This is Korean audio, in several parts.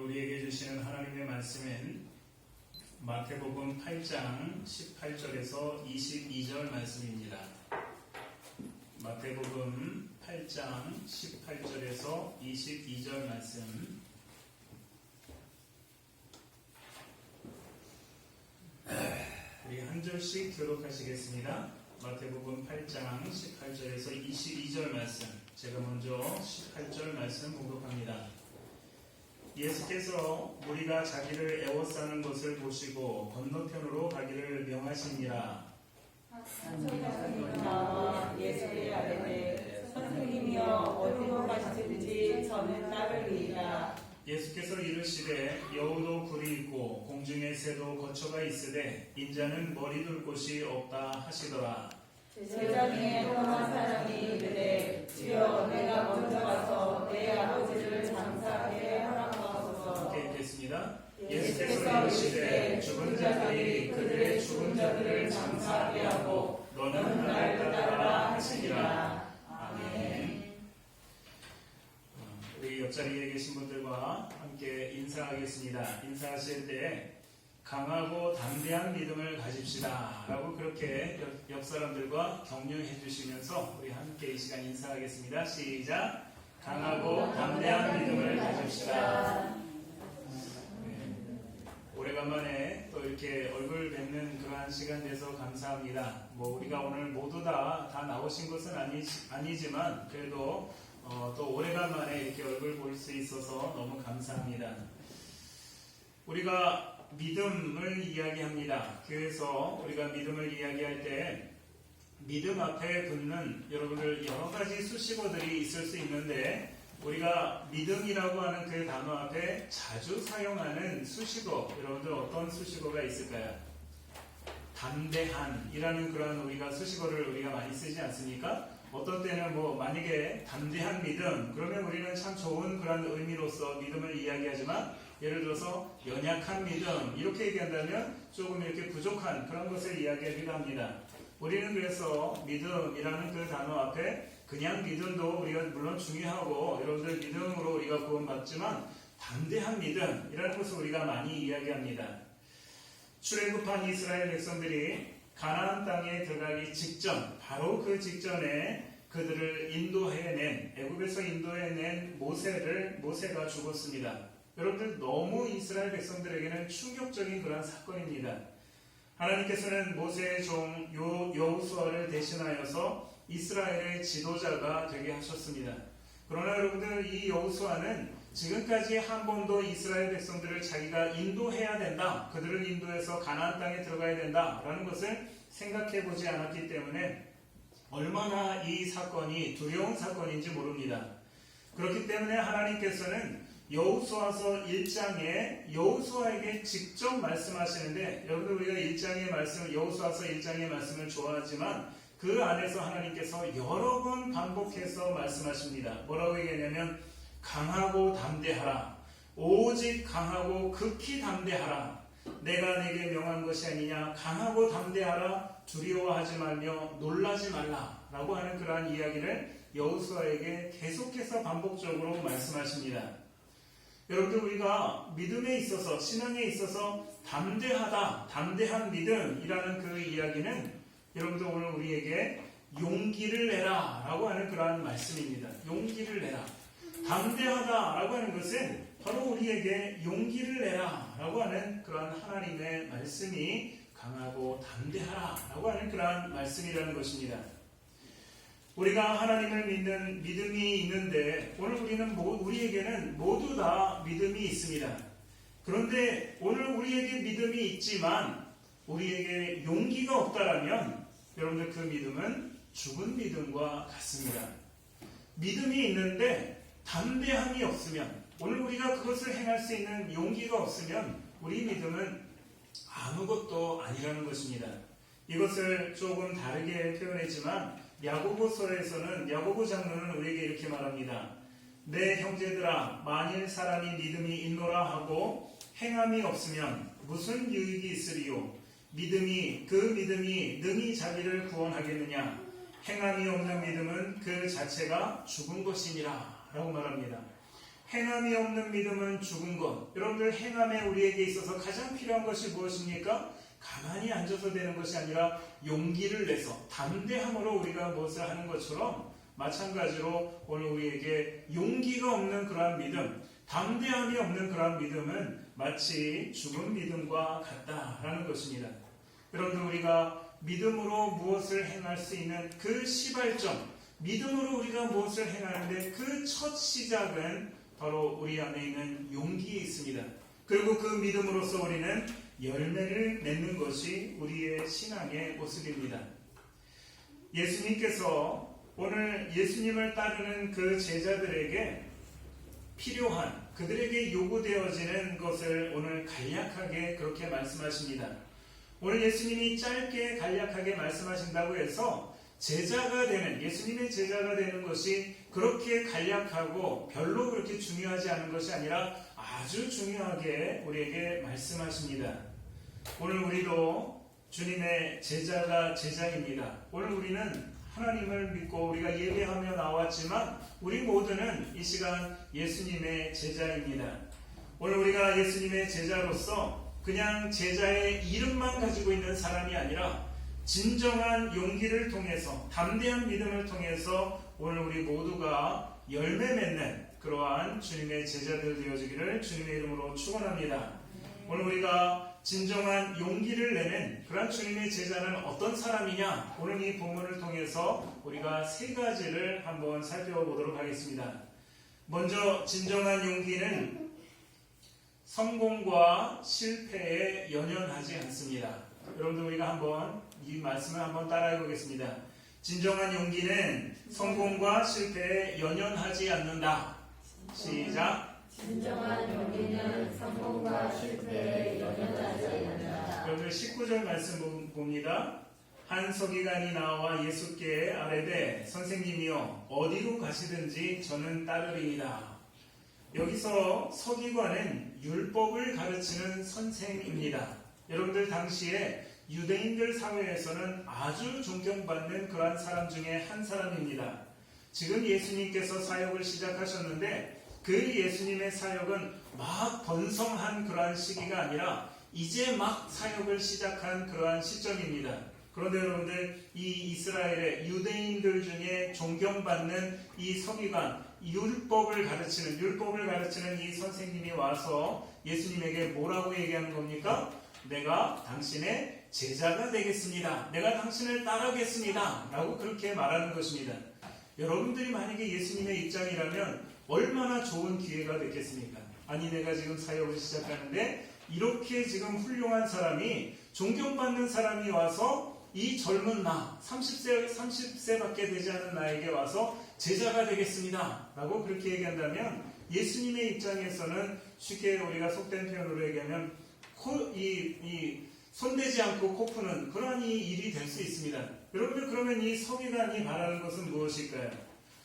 우리에게 주시는 하나님의 말씀은 마태복음 8장 18절에서 22절 말씀입니다. 마태복음 8장 18절에서 22절 말씀. 우리 한 절씩 교독하시겠습니다. 마태복음 8장 18절에서 22절 말씀. 제가 먼저 18절 말씀 공독합니다. 예수께서 무리가 자기를 애워싸는 것을 보시고 건너편으로 가기를 명하시니라. 한천사님은 나와 예수께 아뢰되 선생님이여 어디로 가시든지 저는 따르리이다. 예수께서 이르시되 여우도 굴이 있고 공중의 새도 거처가 있으되 인자는 머리 둘 곳이 없다 하시더라. 제자 중에 또 한 사람이 이르되 주여 내가 먼저 가서 내 아버지를 장사하게 허락하소서. 함께 읽겠습니다. 예수께서 이르시되 죽은 자들이 그들의 죽은 자들을 장사하게 하고 너는 나를 따르라 하시니라. 아멘. 우리 옆자리에 계신 분들과 함께 인사하겠습니다. 인사하실 때 강하고 담대한 믿음을 가집시다 라고 그렇게 옆 사람들과 격려해 주시면서 우리 함께 이 시간 인사하겠습니다. 시작. 강하고 담대한 믿음을 가집시다. 오래간만에 또 이렇게 얼굴 뵙는 그러한 시간 돼서 감사합니다. 우리가 오늘 모두 다 나오신 것은 아니지만 그래도 또 오래간만에 이렇게 얼굴 볼 수 있어서 너무 감사합니다. 우리가 믿음을 이야기합니다. 그래서 우리가 믿음을 이야기할 때 믿음 앞에 붙는 여러분들 여러 가지 수식어들이 있을 수 있는데 우리가 믿음이라고 하는 그 단어 앞에 자주 사용하는 수식어, 여러분들 어떤 수식어가 있을까요? 담대한이라는 그런 우리가 수식어를 우리가 많이 쓰지 않습니까? 어떤 때는 만약에 담대한 믿음, 그러면 우리는 참 좋은 그런 의미로서 믿음을 이야기하지만 예를 들어서 연약한 믿음 이렇게 얘기한다면 조금 이렇게 부족한 그런 것을 이야기하기도 합니다. 우리는 그래서 믿음이라는 그 단어 앞에 그냥 믿음도 우리가 물론 중요하고 여러분들 믿음으로 우리가 구원받지만 담대한 믿음이라는 것을 우리가 많이 이야기합니다. 출애굽한 이스라엘 백성들이 가나안 땅에 들어가기 직전, 바로 그 직전에 그들을 인도해낸, 애굽에서 인도해낸 모세가 죽었습니다. 여러분들 너무 이스라엘 백성들에게는 충격적인 그런 사건입니다. 하나님께서는 모세의 종 여호수아를 대신하여서 이스라엘의 지도자가 되게 하셨습니다. 그러나 여러분들 이 여호수아는 지금까지 한 번도 이스라엘 백성들을 자기가 인도해야 된다, 그들을 인도해서 가나안 땅에 들어가야 된다라는 것을 생각해 보지 않았기 때문에 얼마나 이 사건이 두려운 사건인지 모릅니다. 그렇기 때문에 하나님께서는 여호수아서 1장에 여호수아에게 직접 말씀하시는데 여러분들 우리가 여호수아서 1장의 말씀을 좋아하지만 그 안에서 하나님께서 여러 번 반복해서 말씀하십니다. 뭐라고 얘기하냐면 강하고 담대하라. 오직 강하고 극히 담대하라. 내가 내게 명한 것이 아니냐. 강하고 담대하라. 두려워하지 말며 놀라지 말라. 라고 하는 그러한 이야기를 여호수아에게 계속해서 반복적으로 말씀하십니다. 여러분들 우리가 믿음에 있어서 신앙에 있어서 담대한 믿음이라는 그 이야기는 여러분들 오늘 우리에게 용기를 내라 라고 하는 그러한 말씀입니다. 용기를 내라. 담대하다라고 하는 것은 바로 우리에게 용기를 내라 라고 하는 그러한 하나님의 말씀이 강하고 담대하라라고 하는 그러한 말씀이라는 것입니다. 우리가 하나님을 믿는 믿음이 있는데 오늘 우리에게는 모두 다 믿음이 있습니다. 그런데 오늘 우리에게 믿음이 있지만 우리에게 용기가 없다라면 여러분들 그 믿음은 죽은 믿음과 같습니다. 믿음이 있는데 담대함이 없으면 오늘 우리가 그것을 행할 수 있는 용기가 없으면 우리 믿음은 아무것도 아니라는 것입니다. 이것을 조금 다르게 표현했지만 야고보서에서는 야고보 장로는 우리에게 이렇게 말합니다. 내 형제들아 만일 사람이 믿음이 있노라 하고 행함이 없으면 무슨 유익이 있으리요. 그 믿음이 능히 자기를 구원하겠느냐. 행함이 없는 믿음은 그 자체가 죽은 것이니라 라고 말합니다. 행함이 없는 믿음은 죽은 것. 여러분들 행함에 우리에게 있어서 가장 필요한 것이 무엇입니까? 가만히 앉아서 되는 것이 아니라 용기를 내서 담대함으로 우리가 무엇을 하는 것처럼 마찬가지로 오늘 우리에게 용기가 없는 그러한 믿음, 담대함이 없는 그러한 믿음은 마치 죽은 믿음과 같다라는 것입니다. 여러분들 우리가 믿음으로 무엇을 행할 수 있는 그 시발점, 믿음으로 우리가 무엇을 행하는데 그 첫 시작은 바로 우리 안에 있는 용기에 있습니다. 그리고 그 믿음으로써 우리는 열매를 맺는 것이 우리의 신앙의 모습입니다. 예수님께서 오늘 예수님을 따르는 그 제자들에게 필요한, 그들에게 요구되어지는 것을 오늘 간략하게 그렇게 말씀하십니다. 오늘 예수님이 짧게 간략하게 말씀하신다고 해서 제자가 되는, 예수님의 제자가 되는 것이 그렇게 간략하고 별로 그렇게 중요하지 않은 것이 아니라 아주 중요하게 우리에게 말씀하십니다. 오늘 우리도 주님의 제자입니다. 오늘 우리는 하나님을 믿고 우리가 예배하며 나왔지만 우리 모두는 이 시간 예수님의 제자입니다. 오늘 우리가 예수님의 제자로서 그냥 제자의 이름만 가지고 있는 사람이 아니라 진정한 용기를 통해서, 담대한 믿음을 통해서 오늘 우리 모두가 열매 맺는 그러한 주님의 제자들 되어지기를 주님의 이름으로 축원합니다. 오늘 우리가 진정한 용기를 내는 그런 주님의 제자는 어떤 사람이냐? 오늘 이 본문을 통해서 우리가 세 가지를 한번 살펴보도록 하겠습니다. 먼저 진정한 용기는 성공과 실패에 연연하지 않습니다. 여러분들 우리가 한번 이 말씀을 한번 따라해 보겠습니다. 진정한 용기는 성공과 실패에 연연하지 않는다. 시작. 진정한 용기는 성공과 실패에 연연하지 않는다. 여러분들 19절 말씀 봅니다. 한 서기관이 나와 예수께 아뢰되 선생님이여 어디로 가시든지 저는 따르리이다. 여기서 서기관은 율법을 가르치는 선생입니다. 여러분들 당시에 유대인들 사회에서는 아주 존경받는 그러한 사람 중에 한 사람입니다. 지금 예수님께서 사역을 시작하셨는데 그 예수님의 사역은 막 번성한 그러한 시기가 아니라 이제 막 사역을 시작한 그러한 시점입니다. 그런데 여러분들 이 이스라엘의 유대인들 중에 존경받는 이 서기관, 율법을 가르치는 이 선생님이 와서 예수님에게 뭐라고 얘기하는 겁니까? 내가 당신의 제자가 되겠습니다. 내가 당신을 따르겠습니다. 라고 그렇게 말하는 것입니다. 여러분들이 만약에 예수님의 입장이라면 얼마나 좋은 기회가 됐겠습니까? 아니 내가 지금 사역을 시작하는데 이렇게 지금 훌륭한 사람이, 존경받는 사람이 와서 이 젊은 나, 30세밖에 되지 않은 나에게 와서 제자가 되겠습니다. 라고 그렇게 얘기한다면 예수님의 입장에서는 쉽게 우리가 속된 표현으로 얘기하면 손대지 않고 코 푸는 그러한 이 일이 될 수 있습니다. 여러분들 그러면 이 서기관이 말하는 것은 무엇일까요?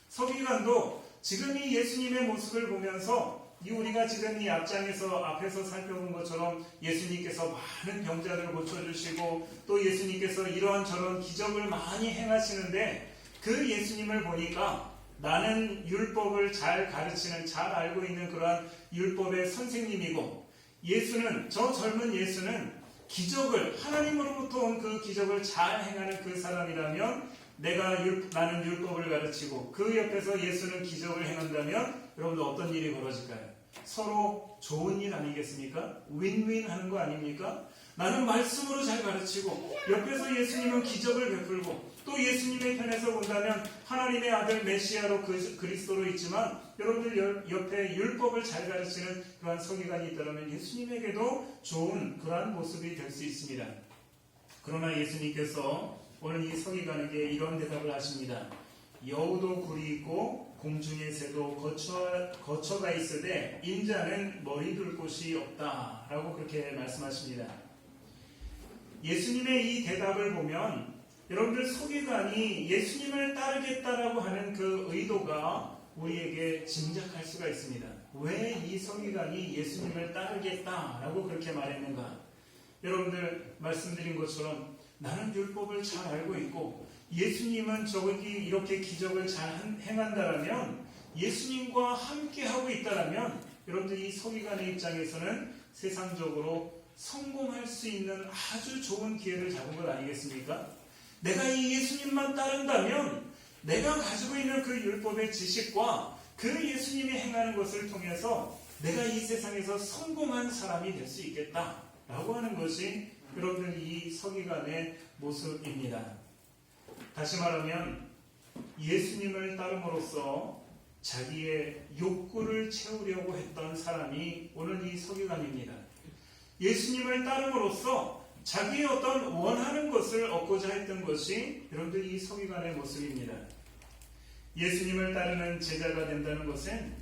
서기관도 지금 이 예수님의 모습을 보면서 우리가 지금 이 앞에서 살펴본 것처럼 예수님께서 많은 병자들을 고쳐주시고 또 예수님께서 이러한 저런 기적을 많이 행하시는데 그 예수님을 보니까 나는 율법을 잘 가르치는, 잘 알고 있는 그러한 율법의 선생님이고 예수는, 저 젊은 예수는 기적을, 하나님으로부터 온 그 기적을 잘 행하는 그 사람이라면 나는 율법을 가르치고 그 옆에서 예수는 기적을 행한다면 여러분들 어떤 일이 벌어질까요? 서로 좋은 일 아니겠습니까? 윈윈 하는 거 아닙니까? 나는 말씀으로 잘 가르치고 옆에서 예수님은 기적을 베풀고 또 예수님의 편에서 본다면 하나님의 아들 메시아로 그리스도로 있지만 여러분들 옆에 율법을 잘 가르치는 그러한 서기관이 있다면 예수님에게도 좋은 그러한 모습이 될 수 있습니다. 그러나 예수님께서 오늘 이 서기관에게 이런 대답을 하십니다. 여우도 굴이 있고 공중의 새도 거처가 있으되 인자는 머리 둘 곳이 없다 라고 그렇게 말씀하십니다. 예수님의 이 대답을 보면 여러분들 서기관이 예수님을 따르겠다라고 하는 그 의도가 우리에게 짐작할 수가 있습니다. 왜 이 서기관이 예수님을 따르겠다라고 그렇게 말했는가? 여러분들 말씀드린 것처럼 나는 율법을 잘 알고 있고 예수님은 저기 이렇게 기적을 잘 행한다라면 예수님과 함께 하고 있다라면 여러분들 이 서기관의 입장에서는 세상적으로 성공할 수 있는 아주 좋은 기회를 잡은 것 아니겠습니까? 내가 이 예수님만 따른다면 내가 가지고 있는 그 율법의 지식과 그 예수님이 행하는 것을 통해서 내가 이 세상에서 성공한 사람이 될 수 있겠다 라고 하는 것이 여러분들 이 서기관의 모습입니다. 다시 말하면 예수님을 따름으로써 자기의 욕구를 채우려고 했던 사람이 오늘 이 서기관입니다. 예수님을 따름으로써 자기의 어떤 원하는 것을 얻고자 했던 것이 여러분들 이 서기관의 모습입니다. 예수님을 따르는 제자가 된다는 것은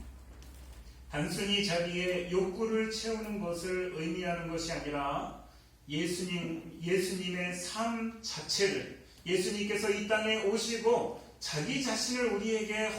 단순히 자기의 욕구를 채우는 것을 의미하는 것이 아니라 예수님의 삶 자체를, 예수님께서 이 땅에 오시고 자기 자신을 우리에게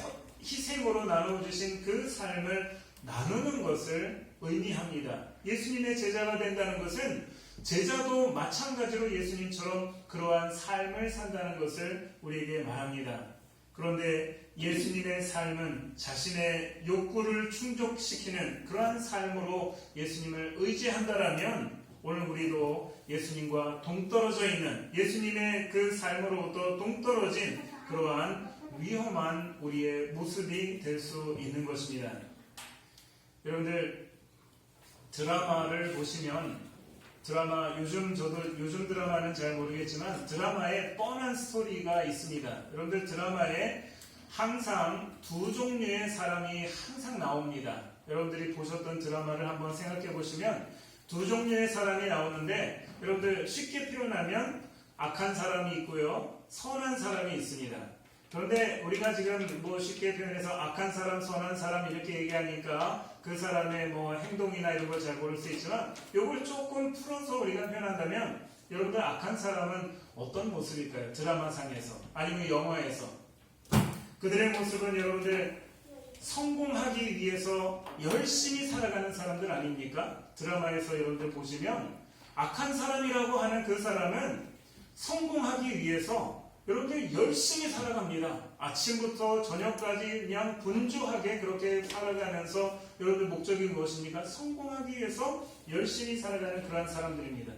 희생으로 나눠주신 그 삶을 나누는 것을 의미합니다. 예수님의 제자가 된다는 것은 제자도 마찬가지로 예수님처럼 그러한 삶을 산다는 것을 우리에게 말합니다. 그런데 예수님의 삶은 자신의 욕구를 충족시키는 그러한 삶으로 예수님을 의지한다라면 오늘 우리도 예수님과 동떨어져 있는, 예수님의 그 삶으로부터 동떨어진 그러한 위험한 우리의 모습이 될 수 있는 것입니다. 여러분들 드라마를 보시면 요즘 드라마는 잘 모르겠지만 드라마에 뻔한 스토리가 있습니다. 여러분들 드라마에 항상 두 종류의 사람이 항상 나옵니다. 여러분들이 보셨던 드라마를 한번 생각해 보시면 두 종류의 사람이 나오는데 여러분들 쉽게 표현하면 악한 사람이 있고요, 선한 사람이 있습니다. 그런데 우리가 지금 쉽게 표현해서 악한 사람, 선한 사람 이렇게 얘기하니까 그 사람의 행동이나 이런 걸 잘 모를 수 있지만 이걸 조금 풀어서 우리가 표현한다면 여러분들 악한 사람은 어떤 모습일까요? 드라마상에서 아니면 영화에서 그들의 모습은 여러분들 성공하기 위해서 열심히 살아가는 사람들 아닙니까? 드라마에서 여러분들 보시면 악한 사람이라고 하는 그 사람은 성공하기 위해서 여러분들 열심히 살아갑니다. 아침부터 저녁까지 그냥 분주하게 그렇게 살아가면서 여러분들 목적이 무엇입니까? 성공하기 위해서 열심히 살아가는 그러한 사람들입니다.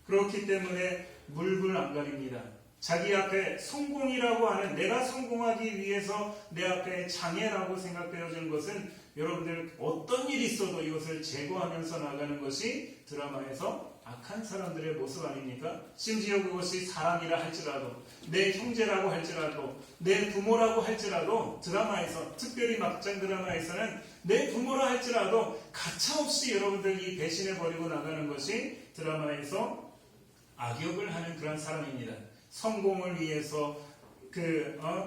그렇기 때문에 물불 안 가립니다. 자기 앞에 성공이라고 하는, 내가 성공하기 위해서 내 앞에 장애라고 생각되어지는 것은 여러분들 어떤 일이 있어도 이것을 제거하면서 나가는 것이 드라마에서 악한 사람들의 모습 아닙니까? 심지어 그것이 사람이라 할지라도, 내 형제라고 할지라도, 내 부모라고 할지라도 드라마에서, 특별히 막장 드라마에서는 내 부모라 할지라도 가차없이 여러분들이 배신해버리고 나가는 것이 드라마에서 악역을 하는 그런 사람입니다. 성공을 위해서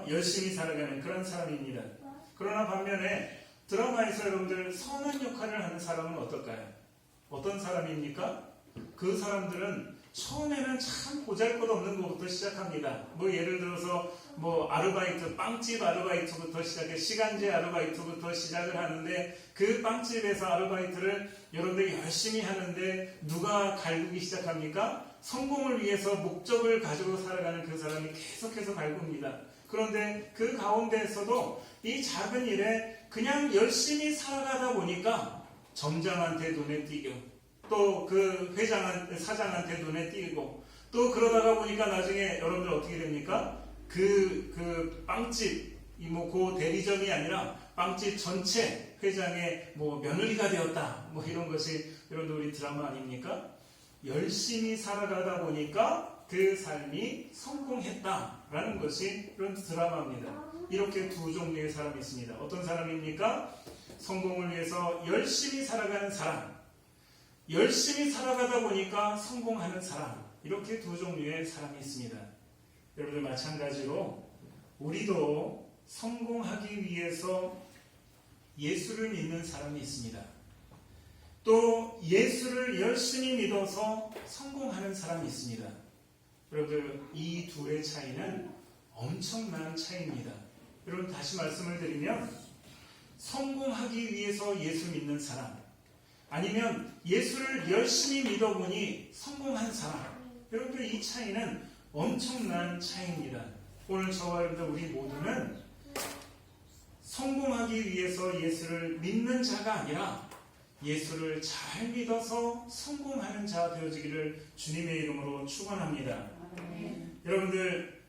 열심히 살아가는 그런 사람입니다. 그러나 반면에 드라마에서 여러분들 선한 역할을 하는 사람은 어떨까요? 어떤 사람입니까? 그 사람들은 처음에는 참 보잘것없는 것부터 시작합니다. 예를 들어서 아르바이트, 빵집 아르바이트부터 시작해 시간제 아르바이트부터 시작을 하는데 그 빵집에서 아르바이트를 여러분들이 열심히 하는데 누가 갈구기 시작합니까? 성공을 위해서 목적을 가지고 살아가는 그 사람이 계속해서 갈굽니다. 그런데 그 가운데에서도 이 작은 일에 그냥 열심히 살아가다 보니까 점장한테 눈에 띄고 또 그 사장한테 눈에 띄고 또 그러다가 보니까 나중에 여러분들 어떻게 됩니까? 그 빵집, 그 대리점이 아니라 빵집 전체 회장의 며느리가 되었다. 이런 것이 여러분들 우리 드라마 아닙니까? 열심히 살아가다 보니까 그 삶이 성공했다라는 것이 이런 드라마입니다. 이렇게 두 종류의 사람이 있습니다. 어떤 사람입니까? 성공을 위해서 열심히 살아가는 사람, 열심히 살아가다 보니까 성공하는 사람, 이렇게 두 종류의 사람이 있습니다. 여러분들 마찬가지로 우리도 성공하기 위해서 예수를 믿는 사람이 있습니다. 또 예수를 열심히 믿어서 성공하는 사람이 있습니다. 여러분들 이 둘의 차이는 엄청난 차이입니다. 여러분 다시 말씀을 드리면 성공하기 위해서 예수 믿는 사람, 아니면 예수를 열심히 믿어보니 성공한 사람, 여러분들 이 차이는 엄청난 차이입니다. 오늘 저와 여러분들 우리 모두는 성공하기 위해서 예수를 믿는 자가 아니라 예수를 잘 믿어서 성공하는 자 되어지기를 주님의 이름으로 축원합니다. 여러분들,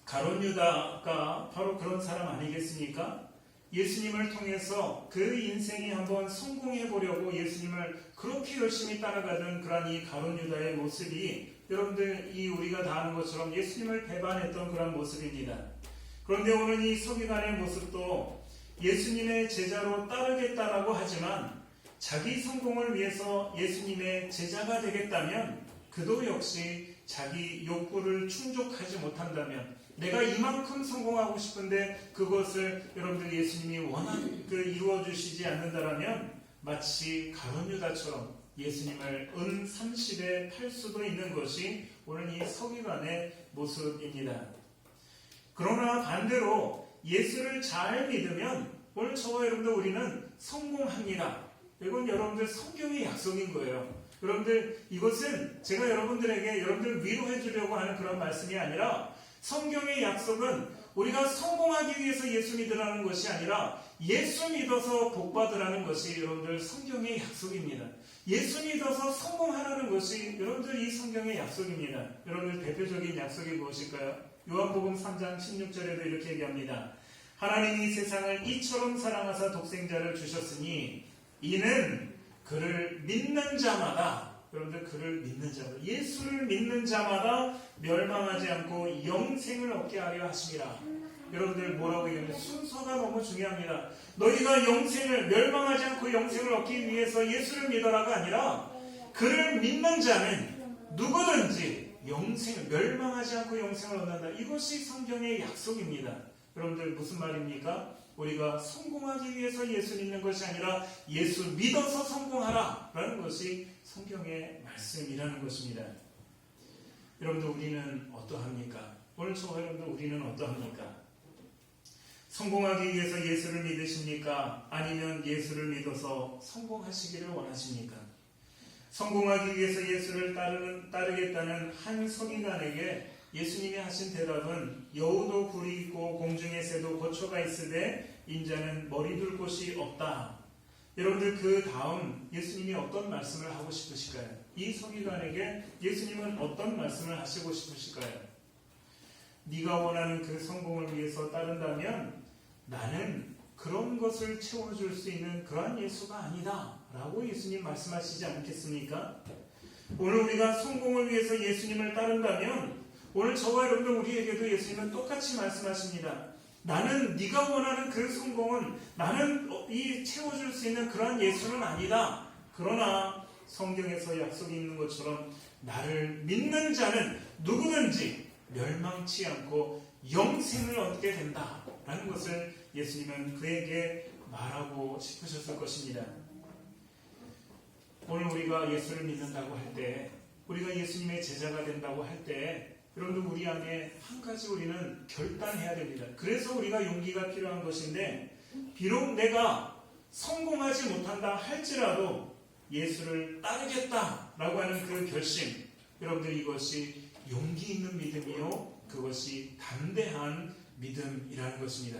가룟 유다가 바로 그런 사람 아니겠습니까? 예수님을 통해서 그 인생이 한번 성공해 보려고 예수님을 그렇게 열심히 따라가던 그런 이 가룟 유다의 모습이 여러분들 이 우리가 다 아는 것처럼 예수님을 배반했던 그런 모습입니다. 그런데 오늘 이 서기관의 모습도 예수님의 제자로 따르겠다라고 하지만 자기 성공을 위해서 예수님의 제자가 되겠다면 그도 역시 자기 욕구를 충족하지 못한다면 내가 이만큼 성공하고 싶은데 그것을 여러분들 예수님이 이루어 주시지 않는다라면 마치 가룟 유다처럼 예수님을 은 30에 팔 수도 있는 것이 오늘 이 서기관의 모습입니다. 그러나 반대로 예수를 잘 믿으면 오늘 저와 여러분들 우리는 성공합니다. 이건 여러분들 성경의 약속인 거예요. 여러분들, 이것은 제가 여러분들 위로해 주려고 하는 그런 말씀이 아니라 성경의 약속은 우리가 성공하기 위해서 예수 믿으라는 것이 아니라 예수 믿어서 복 받으라는 것이 여러분들 성경의 약속입니다. 예수 믿어서 성공하라는 것이 여러분들 이 성경의 약속입니다. 여러분들 대표적인 약속이 무엇일까요? 요한복음 3장 16절에도 이렇게 얘기합니다. 하나님이 세상을 이처럼 사랑하사 독생자를 주셨으니 이는 그를 믿는 자마다, 여러분들 그를 믿는 자마다, 예수를 믿는 자마다 멸망하지 않고 영생을 얻게 하려 하심이라. 여러분들 뭐라고 얘기하면 순서가 너무 중요합니다. 너희가 멸망하지 않고 영생을 얻기 위해서 예수를 믿어라가 아니라 그를 믿는 자는 누구든지 멸망하지 않고 영생을 얻는다. 이것이 성경의 약속입니다. 여러분들 무슨 말입니까? 우리가 성공하기 위해서 예수 믿는 것이 아니라 예수 믿어서 성공하라 라는 것이 성경의 말씀이라는 것입니다. 여러분들 우리는 어떠합니까? 오늘 저와 여러분들 우리는 어떠합니까? 성공하기 위해서 예수를 믿으십니까? 아니면 예수를 믿어서 성공하시기를 원하십니까? 성공하기 위해서 예수를 따르겠다는 한 서기관에게 예수님이 하신 대답은 여우도 굴이 있고 공중의 새도 거처가 있으되 인자는 머리 둘 곳이 없다. 여러분들 그 다음 예수님이 어떤 말씀을 하고 싶으실까요? 이 서기관에게 예수님은 어떤 말씀을 하시고 싶으실까요? 네가 원하는 그 성공을 위해서 따른다면 나는 그런 것을 채워줄 수 있는 그러한 예수가 아니다 라고 예수님 말씀하시지 않겠습니까? 오늘 우리가 성공을 위해서 예수님을 따른다면 오늘 저와 여러분들 우리에게도 예수님은 똑같이 말씀하십니다. 나는 네가 원하는 그 성공은 나는 채워줄 수 있는 그러한 예수는 아니다. 그러나 성경에서 약속이 있는 것처럼 나를 믿는 자는 누구든지 멸망치 않고 영생을 얻게 된다 라는 것을 예수님은 그에게 말하고 싶으셨을 것입니다. 오늘 우리가 예수를 믿는다고 할 때, 우리가 예수님의 제자가 된다고 할 때 여러분들 우리 안에 한 가지 우리는 결단해야 됩니다. 그래서 우리가 용기가 필요한 것인데 비록 내가 성공하지 못한다 할지라도 예수를 따르겠다라고 하는 그 결심, 여러분들 이것이 용기 있는 믿음이요 그것이 담대한 믿음이라는 것입니다.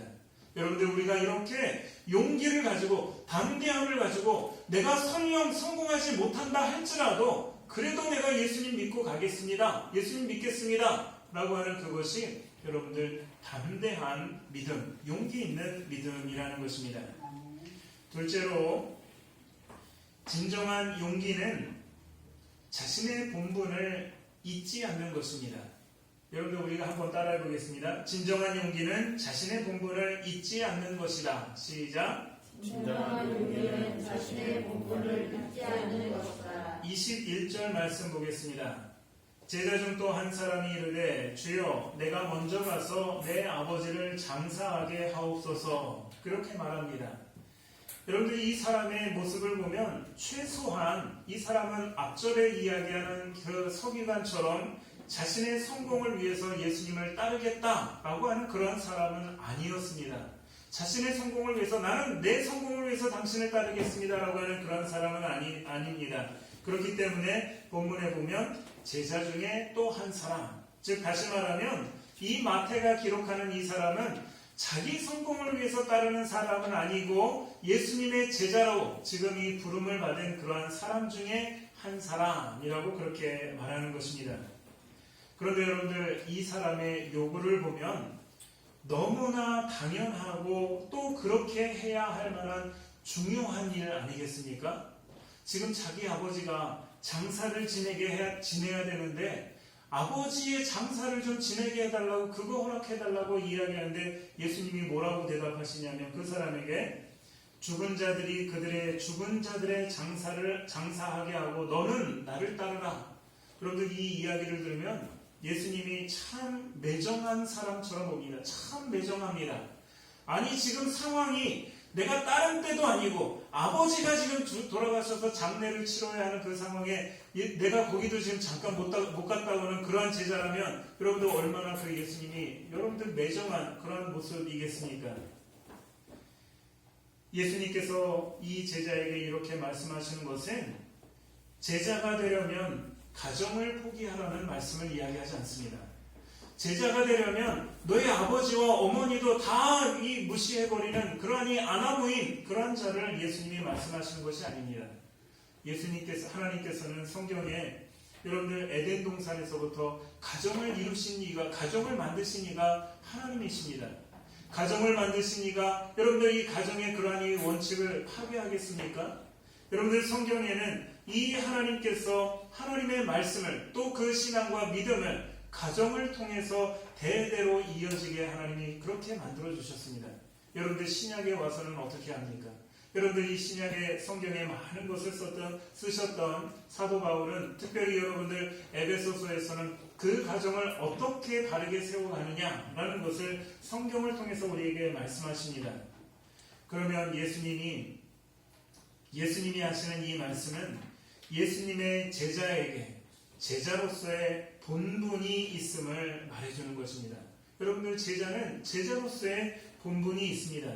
여러분들 우리가 이렇게 용기를 가지고 담대함을 가지고 내가 설령 성공하지 못한다 할지라도 그래도 내가 예수님 믿고 가겠습니다. 예수님 믿겠습니다. 라고 하는 그것이 여러분들 담대한 믿음, 용기 있는 믿음이라는 것입니다. 둘째로 진정한 용기는 자신의 본분을 잊지 않는 것입니다. 여러분들 우리가 한번 따라해 보겠습니다. 진정한 용기는 자신의 본분을 잊지 않는 것이다. 시작. 진정한 용기는 자신의 본분을 잊지 않는 것이다. 21절 말씀 보겠습니다. 제자 중 또 한 사람이 이르되 주여 내가 먼저 가서 내 아버지를 장사하게 하옵소서. 그렇게 말합니다. 여러분들 이 사람의 모습을 보면 최소한 이 사람은 앞절에 이야기하는 그 서기관처럼 자신의 성공을 위해서 예수님을 따르겠다라고 하는 그런 사람은 아니었습니다. 자신의 성공을 위해서 나는 내 성공을 위해서 당신을 따르겠습니다라고 하는 그런 사람은 아닙니다. 그렇기 때문에 본문에 보면 제자 중에 또 한 사람, 즉 다시 말하면 이 마태가 기록하는 이 사람은 자기 성공을 위해서 따르는 사람은 아니고 예수님의 제자로 지금 이 부름을 받은 그러한 사람 중에 한 사람이라고 그렇게 말하는 것입니다. 그런데 여러분들, 이 사람의 요구를 보면 너무나 당연하고 또 그렇게 해야 할 만한 중요한 일 아니겠습니까? 지금 자기 아버지가 장사를 지내야 되는데 아버지의 장사를 좀 지내게 해달라고, 그거 허락해달라고 이야기하는데 예수님이 뭐라고 대답하시냐면 그 사람에게 죽은 자들이 그들의 죽은 자들의 장사하게 하고 너는 나를 따르라. 여러분들, 이 이야기를 들으면 예수님이 참 매정한 사람처럼 봅니다. 참 매정합니다. 아니, 지금 상황이 내가 다른 때도 아니고 아버지가 지금 돌아가셔서 장례를 치러야 하는 그 상황에 내가 거기도 지금 잠깐 못 갔다 오는 그러한 제자라면 여러분들 얼마나 그 예수님이 여러분들 매정한 그런 모습이겠습니까? 예수님께서 이 제자에게 이렇게 말씀하시는 것은 제자가 되려면 가정을 포기하라는 말씀을 이야기하지 않습니다. 제자가 되려면 너의 아버지와 어머니도 다 이 무시해버리는 그러한 이 아나무인 그러한 자를 예수님이 말씀하시는 것이 아닙니다. 하나님께서는 성경에 여러분들 에덴 동산에서부터 가정을 이루신 이가, 가정을 만드신 이가 하나님이십니다. 가정을 만드신 이가 여러분들 이 가정의 그러한 이 원칙을 파괴하겠습니까? 여러분들, 성경에는 이 하나님께서 하나님의 말씀을 또 그 신앙과 믿음을 가정을 통해서 대대로 이어지게 하나님이 그렇게 만들어 주셨습니다. 여러분들, 신약에 와서는 어떻게 합니까? 여러분들, 이 신약의 성경에 많은 것을 쓰셨던 사도 바울은 특별히 여러분들 에베소서에서는 그 가정을 어떻게 바르게 세워가느냐라는 것을 성경을 통해서 우리에게 말씀하십니다. 그러면 예수님이 하시는 이 말씀은 예수님의 제자에게 제자로서의 본분이 있음을 말해주는 것입니다. 여러분들, 제자는 제자로서의 본분이 있습니다.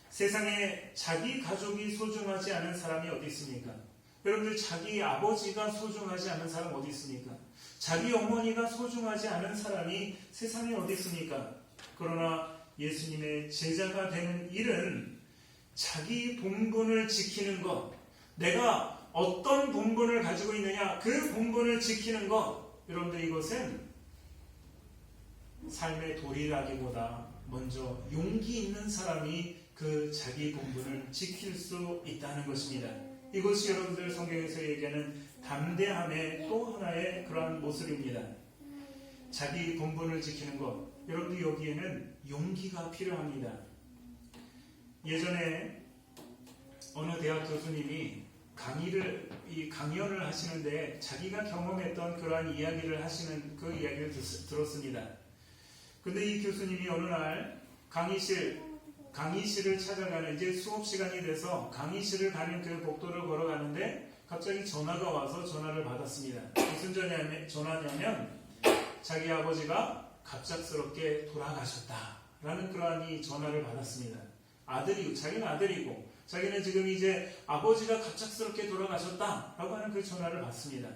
세상에 자기 가족이 소중하지 않은 사람이 어디 있습니까? 여러분들, 자기 아버지가 소중하지 않은 사람 어디 있습니까? 자기 어머니가 소중하지 않은 사람이 세상에 어디 있습니까? 그러나 예수님의 제자가 되는 일은 자기 본분을 지키는 것, 내가 어떤 본분을 가지고 있느냐, 그 본분을 지키는 것, 여러분들, 이것은 삶의 도리라기보다 먼저 용기 있는 사람이 그 자기 본분을 지킬 수 있다는 것입니다. 이것이 여러분들 성경에서 얘기하는 담대함의 또 하나의 그러한 모습입니다. 자기 본분을 지키는 것, 여러분들, 여기에는 용기가 필요합니다. 예전에 어느 대학 교수님이 강연을 하시는데 자기가 경험했던 그러한 이야기를 하시는 그 이야기를 들었습니다. 근데 이 교수님이 어느 날 강의실을 찾아가는, 이제 수업 시간이 돼서 강의실을 가는 그 복도를 걸어가는데 갑자기 전화가 와서 전화를 받았습니다. 무슨 전화냐면 자기 아버지가 갑작스럽게 돌아가셨다라는 그러한 이 전화를 받았습니다. 자기는 아들이고 자기는 지금 이제 아버지가 갑작스럽게 돌아가셨다라고 하는 그 전화를 받습니다.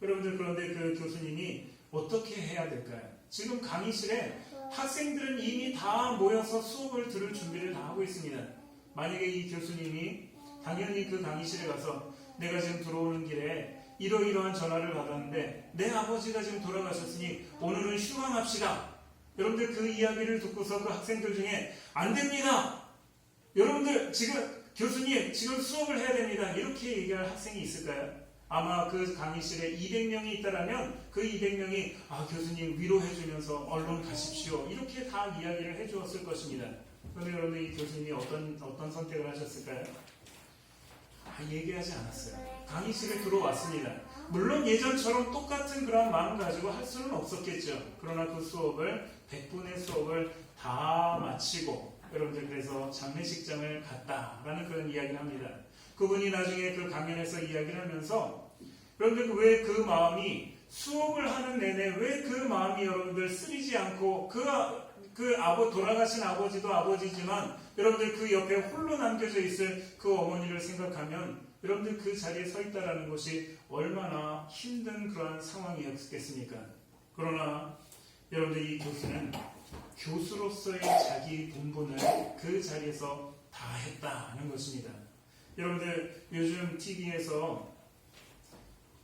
여러분들, 그런데 그 교수님이 어떻게 해야 될까요? 지금 강의실에 학생들은 이미 다 모여서 수업을 들을 준비를 다 하고 있습니다. 만약에 이 교수님이 당연히 그 강의실에 가서 내가 지금 들어오는 길에 이러이러한 전화를 받았는데 내 아버지가 지금 돌아가셨으니 오늘은 휴강합시다. 여러분들, 그 이야기를 듣고서 그 학생들 중에 안 됩니다. 여러분들, 교수님 지금 수업을 해야 됩니다. 이렇게 얘기할 학생이 있을까요? 아마 그 강의실에 200명이 있다라면 그 200명이 교수님 위로해주면서 얼른 가십시오. 이렇게 다 이야기를 해주었을 것입니다. 그런데 여러분, 이 교수님이 어떤 선택을 하셨을까요? 얘기하지 않았어요. 강의실에 들어왔습니다. 물론 예전처럼 똑같은 그런 마음 가지고 할 수는 없었겠죠. 그러나 그 수업을 100분의 수업을 다 마치고 여러분들, 그래서 장례식장을 갔다라는 그런 이야기를 합니다. 그분이 나중에 그 강연에서 이야기를 하면서 여러분들, 왜 그 마음이 수업을 하는 내내 왜 그 마음이 여러분들 쓰리지 않고 돌아가신 아버지도 아버지지만 여러분들 그 옆에 홀로 남겨져 있을 그 어머니를 생각하면 여러분들 그 자리에 서 있다라는 것이 얼마나 힘든 그러한 상황이었겠습니까? 그러나 여러분들 이 교수는 교수로서의 자기 본분을 그 자리에서 다 했다는 것입니다. 여러분들 요즘 TV에서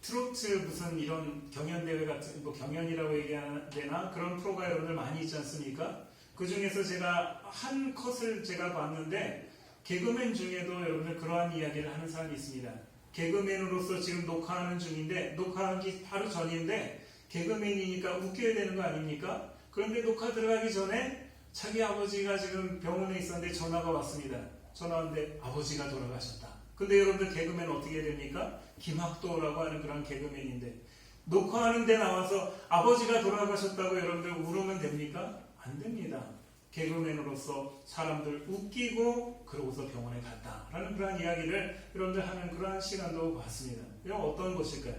트로트 무슨 이런 경연대회 같은 뭐 경연이라고 얘기해야 되나 그런 프로가 여러분들 많이 있지 않습니까? 그 중에서 제가 한 컷을 제가 봤는데 개그맨 중에도 여러분들 그러한 이야기를 하는 사람이 있습니다. 개그맨으로서 지금 녹화하는 중인데 녹화하기 바로 전인데 개그맨이니까 웃겨야 되는 거 아닙니까? 그런데 녹화 들어가기 전에 자기 아버지가 지금 병원에 있었는데 전화가 왔습니다. 전화 왔는데 아버지가 돌아가셨다. 근데 여러분들 개그맨 어떻게 됩니까? 김학도라고 하는 그런 개그맨인데 녹화하는 데 나와서 아버지가 돌아가셨다고 여러분들 울으면 됩니까? 안 됩니다. 개그맨으로서 사람들 웃기고 그러고서 병원에 갔다라는 그런 이야기를 여러분들 하는 그러한 시간도 봤습니다. 이건 어떤 것일까요?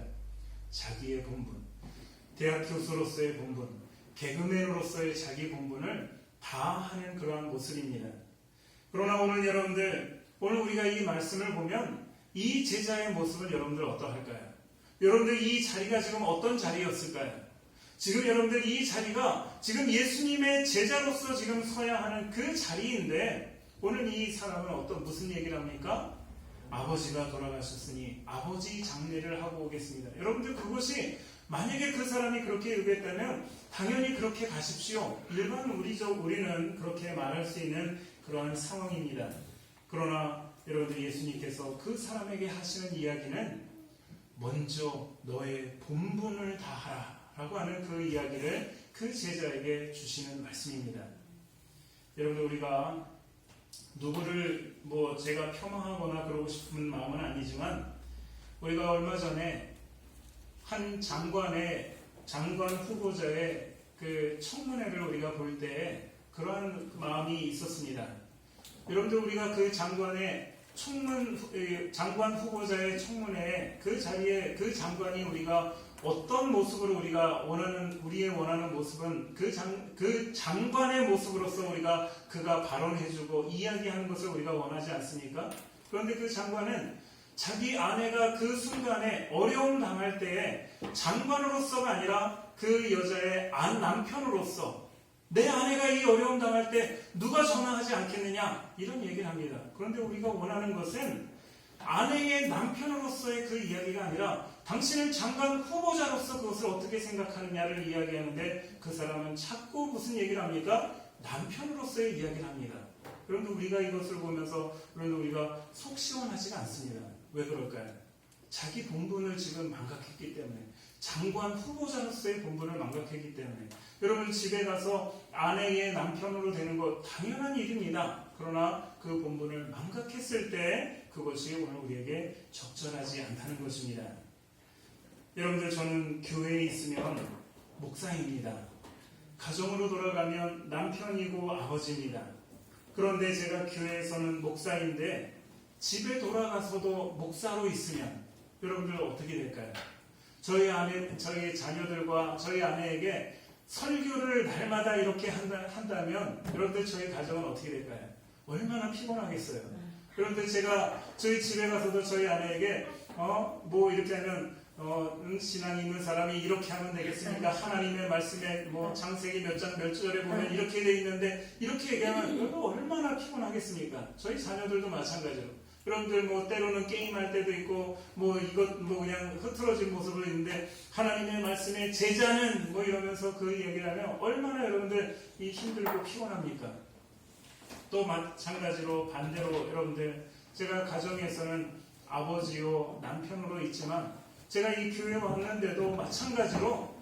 자기의 본분, 대학 교수로서의 본분, 개그맨으로서의 자기 본분을 다 하는 그러한 모습입니다. 그러나 오늘 여러분들, 오늘 우리가 이 말씀을 보면 이 제자의 모습은 여러분들 어떠할까요? 여러분들 이 자리가 지금 어떤 자리였을까요? 지금 여러분들 이 자리가 지금 예수님의 제자로서 지금 서야 하는 그 자리인데 오늘 이 사람은 무슨 얘기를 합니까? 아버지가 돌아가셨으니 아버지 장례를 하고 오겠습니다. 여러분들 그것이 만약에 그 사람이 그렇게 얘기했다면 당연히 그렇게 가십시오. 일반 우리는 그렇게 말할 수 있는 그러한 상황입니다. 그러나 여러분들 예수님께서 그 사람에게 하시는 이야기는 먼저 너의 본분을 다하라 라고 하는 그 이야기를 그 제자에게 주시는 말씀입니다. 여러분들 우리가 누구를 제가 폄하하거나 그러고 싶은 마음은 아니지만 우리가 얼마 전에 한 장관 후보자의 그 청문회를 우리가 볼 때 그러한 마음이 있었습니다. 여러분들 우리가 그 장관 후보자의 청문회에 그 자리에 그 장관이 우리가 어떤 모습으로 우리의 원하는 모습은 그 장관의 모습으로서 그가 발언해주고 이야기하는 것을 우리가 원하지 않습니까? 그런데 그 장관은 자기 아내가 그 순간에 어려움 당할 때에 장관으로서가 아니라 그 여자의 남편으로서 내 아내가 이 어려움 당할 때 누가 전화하지 않겠느냐 이런 얘기를 합니다. 그런데 우리가 원하는 것은 아내의 남편으로서의 그 이야기가 아니라 당신은 장관 후보자로서 그것을 어떻게 생각하느냐를 이야기하는데 그 사람은 자꾸 무슨 얘기를 합니까? 남편으로서의 이야기를 합니다. 그런데 우리가 이것을 보면서 우리가 속 시원하지가 않습니다. 왜 그럴까요? 자기 본분을 지금 망각했기 때문에 장관 후보자로서의 본분을 망각했기 때문에 여러분 집에 가서 아내의 남편으로 되는 것 당연한 일입니다. 그러나 그 본분을 망각했을 때 그것이 오늘 우리에게 적절하지 않다는 것입니다. 여러분들 저는 교회에 있으면 목사입니다. 가정으로 돌아가면 남편이고 아버지입니다. 그런데 제가 교회에서는 목사인데 집에 돌아가서도 목사로 있으면 여러분들 어떻게 될까요? 저희 자녀들과 저희 아내에게 설교를 날마다 이렇게 한다면 여러분들 저희 가정은 어떻게 될까요? 얼마나 피곤하겠어요. 여러분들 제가 저희 집에 가서도 저희 아내에게 이렇게 하면 신앙이 있는 사람이 이렇게 하면 되겠습니까? 하나님의 말씀에 창세기 몇 장 몇 절에 보면 이렇게 돼 있는데 이렇게 얘기하면 여러분 얼마나 피곤하겠습니까? 저희 자녀들도 마찬가지로 여러분들 때로는 게임할 때도 있고 그냥 흐트러진 모습으로 있는데 하나님의 말씀에 제자는 이러면서 그 얘기를 하면 얼마나 여러분들 힘들고 피곤합니까? 또 마찬가지로 반대로 여러분들 제가 가정에서는 아버지요 남편으로 있지만 제가 이 교회에 왔는데도 마찬가지로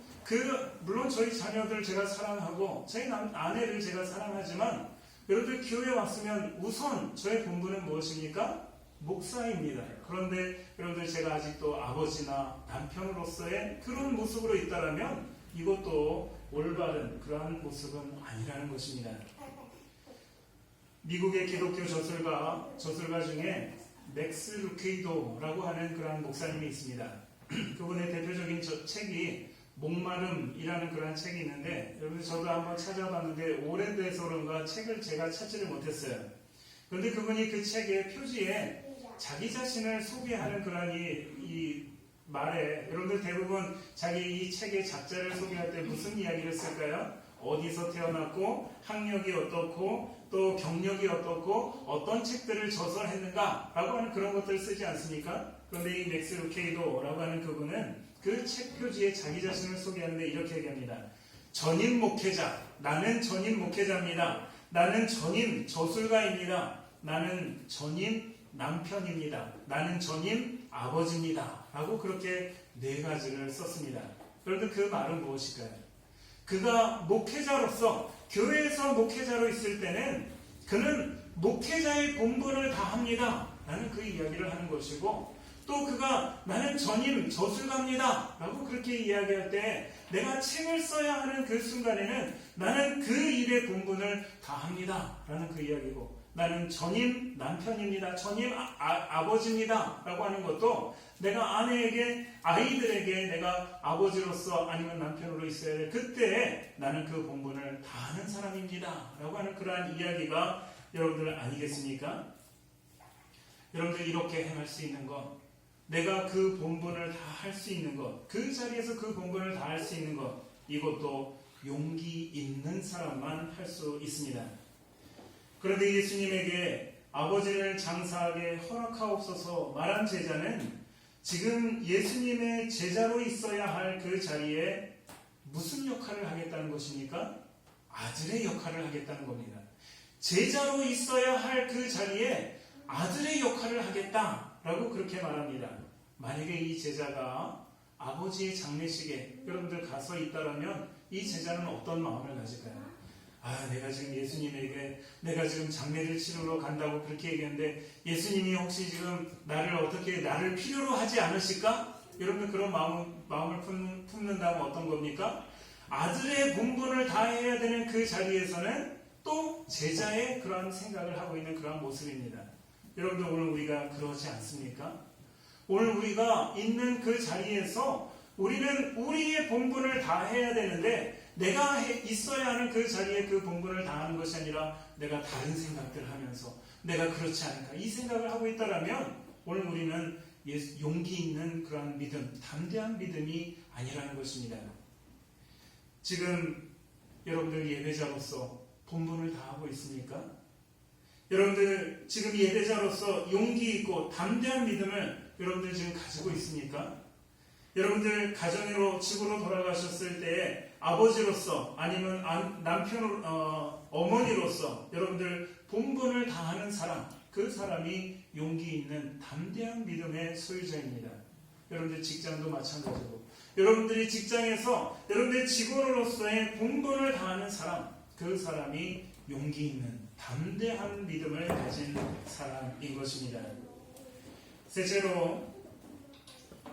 물론 저희 자녀들 제가 사랑하고 제 아내를 제가 사랑하지만 여러분들 교회에 왔으면 우선 저의 본분은 무엇입니까? 목사입니다. 그런데 여러분들 제가 아직도 아버지나 남편으로서의 그런 모습으로 있다라면 이것도 올바른 그러한 모습은 아니라는 것입니다. 미국의 기독교 저술가 중에 맥스 루케이도라고 하는 그러한 목사님이 있습니다. 그분의 대표적인 책이 목마름이라는 그런 책이 있는데 여러분 저도 한번 찾아봤는데 오래돼서 그런가 책을 제가 찾지를 못했어요. 그런데 그분이 그 책의 표지에 자기 자신을 소개하는 그런 이 말에 여러분들 대부분 자기 이 책의 작자를 소개할 때 무슨 이야기를 쓸까요? 어디서 태어났고 학력이 어떻고 또 경력이 어떻고 어떤 책들을 저서했는가 라고 하는 그런 것들을 쓰지 않습니까? 그런데 이 맥스 루케이도라고 하는 그분은 그 책 표지에 자기 자신을 소개하는데 이렇게 얘기합니다. 전임 목회자, 나는 전임 목회자입니다. 나는 전임 저술가입니다. 나는 전임 남편입니다. 나는 전임 아버지입니다. 라고 그렇게 4가지를 썼습니다. 여러분 그 말은 무엇일까요? 그가 목회자로서 교회에서 목회자로 있을 때는 그는 목회자의 본분을 다합니다. 라는 그 이야기를 하는 것이고 또 그가 나는 전임 저술가입니다. 라고 그렇게 이야기할 때 내가 책을 써야 하는 그 순간에는 나는 그 일의 본분을 다합니다. 라는 그 이야기고 나는 전임 남편입니다. 전임 아버지입니다. 라고 하는 것도 내가 아내에게 아이들에게 내가 아버지로서 아니면 남편으로 있어야 돼. 그때 나는 그 본분을 다하는 사람입니다. 라고 하는 그러한 이야기가 여러분들 아니겠습니까? 여러분들 이렇게 행할 수 있는 것 내가 그 본분을 다 할 수 있는 것, 그 자리에서 그 본분을 다 할 수 있는 것, 이것도 용기 있는 사람만 할 수 있습니다. 그런데 예수님에게 아버지를 장사하게 허락하옵소서 말한 제자는 지금 예수님의 제자로 있어야 할 그 자리에 무슨 역할을 하겠다는 것입니까? 아들의 역할을 하겠다는 겁니다. 제자로 있어야 할 그 자리에 아들의 역할을 하겠다라고 그렇게 말합니다. 만약에 이 제자가 아버지의 장례식에 여러분들 가서 있다라면 이 제자는 어떤 마음을 가질까요? 내가 지금 예수님에게 내가 지금 장례를 치르러 간다고 그렇게 얘기했는데 예수님이 혹시 지금 나를 필요로 하지 않으실까? 여러분들 그런 마음을 품는다면 어떤 겁니까? 아들의 본분을 다해야 되는 그 자리에서는 또 제자의 그런 생각을 하고 있는 그런 모습입니다. 여러분들 오늘 우리가 그러지 않습니까? 오늘 우리가 있는 그 자리에서 우리는 우리의 본분을 다해야 되는데 내가 있어야 하는 그 자리에 그 본분을 다하는 것이 아니라 내가 다른 생각들을 하면서 내가 그렇지 않을까 이 생각을 하고 있다면 오늘 우리는 용기 있는 그런 믿음, 담대한 믿음이 아니라는 것입니다. 지금 여러분들 예배자로서 본분을 다하고 있습니까? 여러분들 지금 예배자로서 용기 있고 담대한 믿음을 여러분들 지금 가지고 있습니까? 여러분들 가정으로 집으로 돌아가셨을 때 아버지로서 아니면 어머니로서 여러분들 본분을 다하는 사람, 그 사람이 용기 있는 담대한 믿음의 소유자입니다. 여러분들 직장도 마찬가지고 여러분들이 직장에서 여러분들 직원으로서의 본분을 다하는 사람, 그 사람이 용기 있는 담대한 믿음을 가진 사람인 것입니다. 셋째로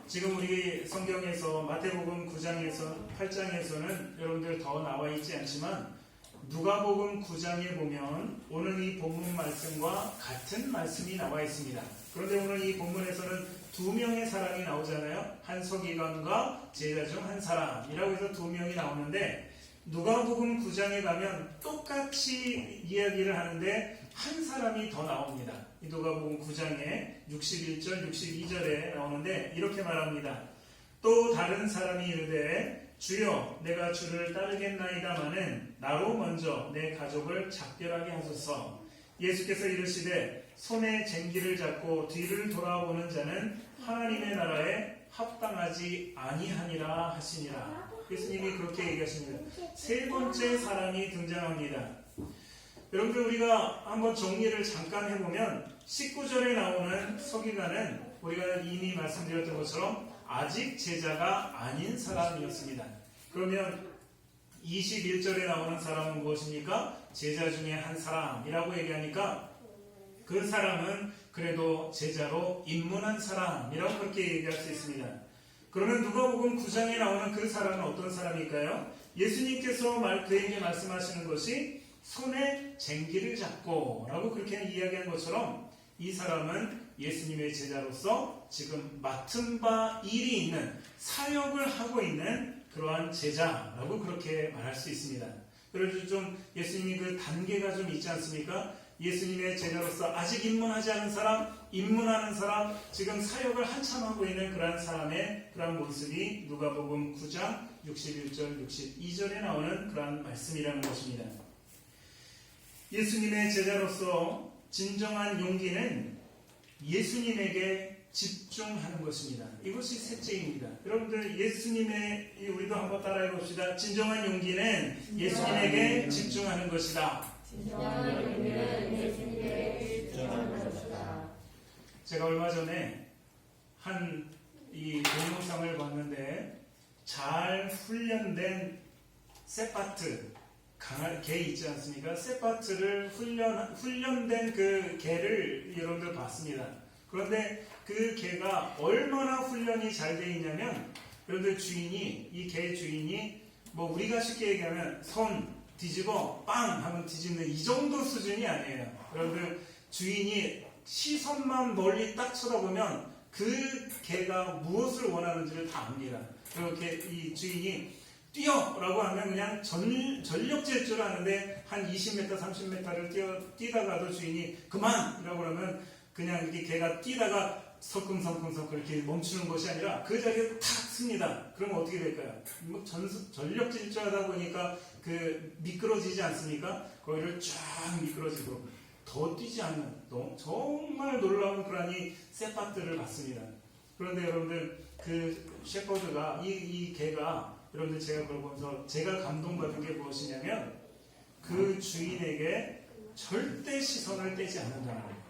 지금 우리 성경에서 마태복음 9장에서 8장에서는 여러분들 더 나와 있지 않지만 누가복음 9장에 보면 오늘 이 본문 말씀과 같은 말씀이 나와 있습니다. 그런데 오늘 이 본문에서는 2명의 사람이 나오잖아요. 한 서기관과 제자 중 한 사람이라고 해서 2명이 나오는데 누가복음 9장에 가면 똑같이 이야기를 하는데 한 사람이 더 나옵니다. 이 누가복음 9장에 61절, 62절에 나오는데 이렇게 말합니다. 또 다른 사람이 이르되 주여 내가 주를 따르겠나이다마는 나로 먼저 내 가족을 작별하게 하소서. 예수께서 이르시되 손에 쟁기를 잡고 뒤를 돌아보는 자는 하나님의 나라에 합당하지 아니하니라 하시니라. 예수님이 그렇게 얘기하십니다. 세 번째 사람이 등장합니다. 여러분들 우리가 한번 정리를 잠깐 해보면 19절에 나오는 서기관은 우리가 이미 말씀드렸던 것처럼 아직 제자가 아닌 사람이었습니다. 그러면 21절에 나오는 사람은 무엇입니까? 제자 중에 한 사람이라고 얘기하니까 그 사람은 그래도 제자로 입문한 사람이라고 그렇게 얘기할 수 있습니다. 그러면 누가복음 9장에 나오는 그 사람은 어떤 사람일까요? 예수님께서 그에게 말씀하시는 것이 손에 쟁기를 잡고 라고 그렇게 이야기한 것처럼 이 사람은 예수님의 제자로서 지금 맡은 바 일이 있는 사역을 하고 있는 그러한 제자라고 그렇게 말할 수 있습니다. 그래서 좀 예수님이 그 단계가 좀 있지 않습니까? 예수님의 제자로서 아직 입문하지 않은 사람, 입문하는 사람, 지금 사역을 한참 하고 있는 그런 사람의 그런 모습이 누가복음 9장 61절 62절에 나오는 그런 말씀이라는 것입니다. 예수님의 제자로서 진정한 용기는 예수님에게 집중하는 것입니다. 이것이 셋째입니다. 여러분들 예수님의, 우리도 한번 따라해 봅시다. 진정한 용기는 예수님에게 집중하는 것이다. 진정한 용기는 예수님에게 집중하는 것이다. 제가 얼마 전에 이 동영상을 봤는데 잘 훈련된 세파트 개 있지 않습니까? 세파트를 훈련된 그 개를 여러분들 봤습니다. 그런데 그 개가 얼마나 훈련이 잘 되어 있냐면, 여러분들 이 개 주인이 뭐 우리가 쉽게 얘기하면 손 뒤집어 빵 하면 뒤집는 이 정도 수준이 아니에요. 여러분들 주인이 시선만 멀리 딱 쳐다보면 그 개가 무엇을 원하는지를 다 압니다. 그렇게 이 주인이 뛰어라고 하면 그냥 전력 질주를 하는데 한 20m, 30m를 뛰다가도 주인이 그만이라고 하면 그냥 이렇게 개가 뛰다가 성큼성큼 이렇게 멈추는 것이 아니라 그 자리에 탁 씁니다. 그러면 어떻게 될까요? 뭐 전력 질주하다 보니까 그 미끄러지지 않습니까? 거기를 쫙 미끄러지도록 더 뛰지 않는 정말 놀라운 그런 이 세파트를 봤습니다. 그런데 여러분들 그 셰퍼드가 이 개가 여러분들 제가 그걸 보면서 제가 감동받은 게 무엇이냐면 그 주인에게 절대 시선을 떼지 않는다는 거예요.